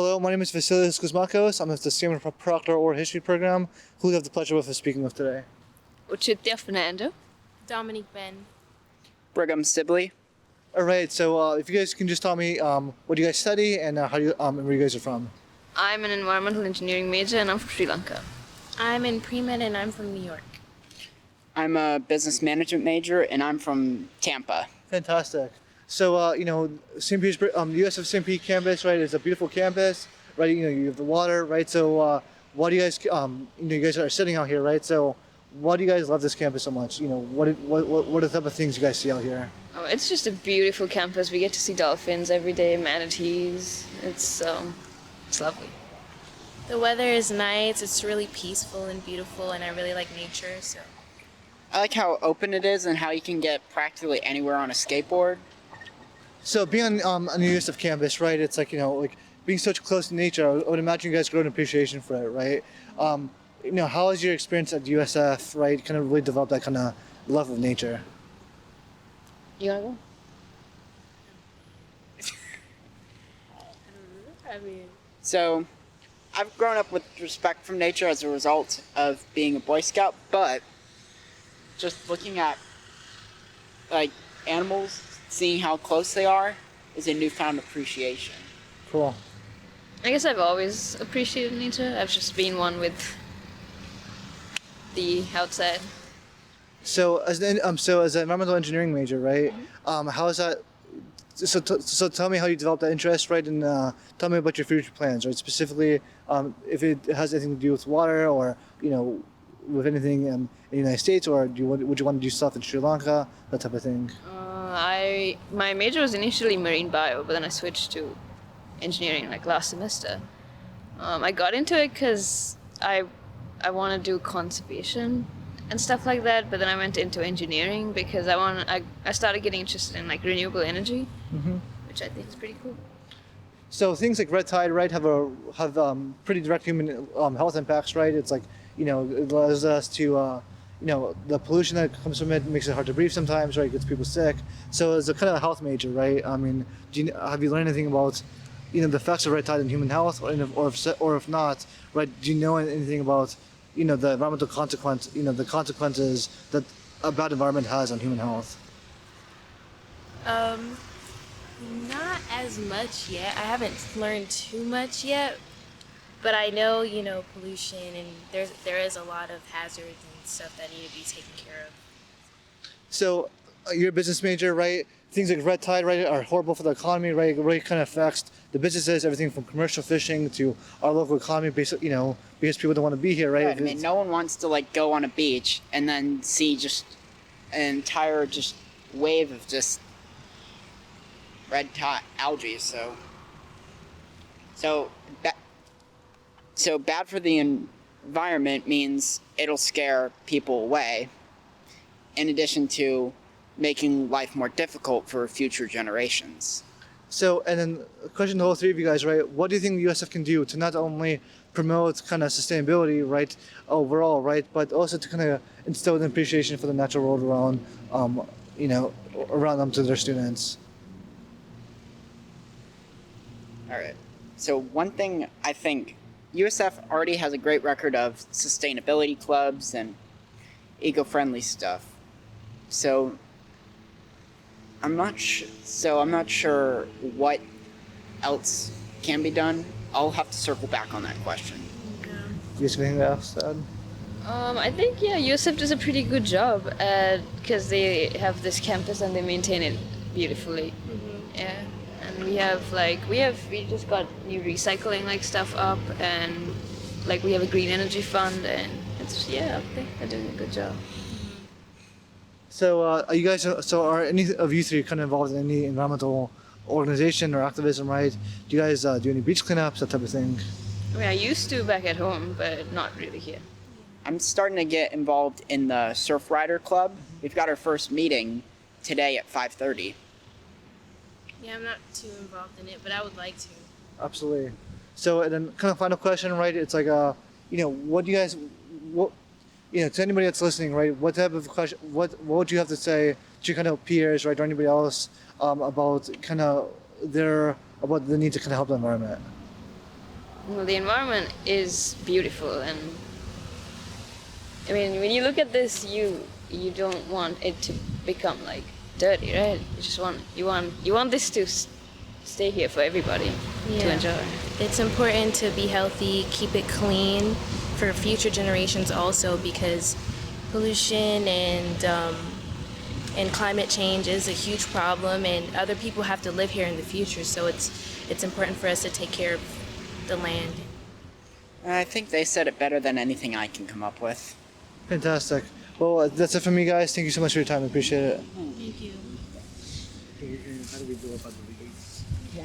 Hello, my name is Vasilios Kosmakos. I'm the student from Proctor or History program. Who we have the pleasure of speaking with today? Ochithya Fernando. Dominique Benn. Brigham Siblye. All right, so if you guys can just tell me what you guys study and how you and where you guys are from. I'm an environmental engineering major and I'm from Sri Lanka. I'm in pre-med and I'm from New York. I'm a business management major and I'm from Tampa. Fantastic. So St. Petersburg, USF St. Pete campus, right? It's a beautiful campus, right? You have the water, right? So why do you guys, you guys are sitting out here, right? So why do you guys love this campus so much? What are the type of things you guys see out here? Oh, it's just a beautiful campus. We get to see dolphins every day, manatees. It's lovely. The weather is nice. It's really peaceful and beautiful, and I really like nature. So I like how open it is and how you can get practically anywhere on a skateboard. So being on the USF campus, right? It's like being such close to nature. I would imagine you guys grow an appreciation for it, right? How has your experience at USF, right, kind of really developed that kind of love of nature? You wanna go? So I've grown up with respect from nature as a result of being a Boy Scout, but just looking at animals, seeing how close they are, is a newfound appreciation. Cool. I guess I've always appreciated nature. I've just been one with the outside. So as an environmental engineering major, right? How is that? So tell me how you developed that interest, right? And tell me about your future plans, right? Specifically, if it has anything to do with water, or with anything in the United States, or would you want to do stuff in Sri Lanka, that type of thing? My major was initially marine bio, but then I switched to engineering last semester. I got into it because I want to do conservation and stuff like that, but then I went into engineering because I started getting interested in renewable energy, which I think is pretty cool. So things like red tide, right, have pretty direct human health impacts, right? It's it allows us to the pollution that comes from it makes it hard to breathe sometimes, right? It gets people sick. So as a kind of a health major, right? I mean, have you learned anything about the effects of red tide on human health, or if not, right? Do you know anything about the environmental the consequences that a bad environment has on human health? not as much yet. I haven't learned too much yet, but I know pollution, and there is a lot of hazards and stuff that need to be taken care of. So you're a business major, right? Things like red tide, right, are horrible for the economy, right? It really kind of affects the businesses, everything from commercial fishing to our local economy, basically, because people don't want to be here, right? Right. I mean, no one wants to go on a beach and then see just an entire wave of just red tide algae. So bad for the environment means it'll scare people away, in addition to making life more difficult for future generations. So, and then a question to all three of you guys, right? What do you think the USF can do to not only promote kind of sustainability, right, overall, right, but also to kind of instill an appreciation for the natural world around, around them to their students? All right. So one thing, I think USF already has a great record of sustainability clubs and eco-friendly stuff. So I'm not sure what else can be done. I'll have to circle back on that question. Do you have anything else to add? I think USF does a pretty good job because they have this campus and they maintain it beautifully. Mm-hmm. Yeah, and we just got new recycling stuff up, and we have a green energy fund, and I think they're doing a good job. So, are any of you three kind of involved in any environmental organization or activism, right? Do you guys do any beach cleanups, that type of thing? I mean, I used to back at home, but not really here. I'm starting to get involved in the Surf Rider Club. We've got our first meeting today at 5:30. Yeah, I'm not too involved in it, but I would like to. Absolutely. So, and then kind of final question, right? It's what do you guys, to anybody that's listening, right? What type of question, what would you have to say to kind of peers, right, or anybody else about the need to kind of help the environment? well, the environment is beautiful, and I mean, when you look at this, you don't want it to become like dirty, right? You just want this to stay here for everybody to enjoy. It's important to be healthy, keep it clean for future generations also, because pollution and climate change is a huge problem, and other people have to live here in the future. So it's important for us to take care of the land. I think they said it better than anything I can come up with. Fantastic. Well, that's it for me, guys. Thank you so much for your time. I appreciate it. Thank you. How do we go about the league? Yeah.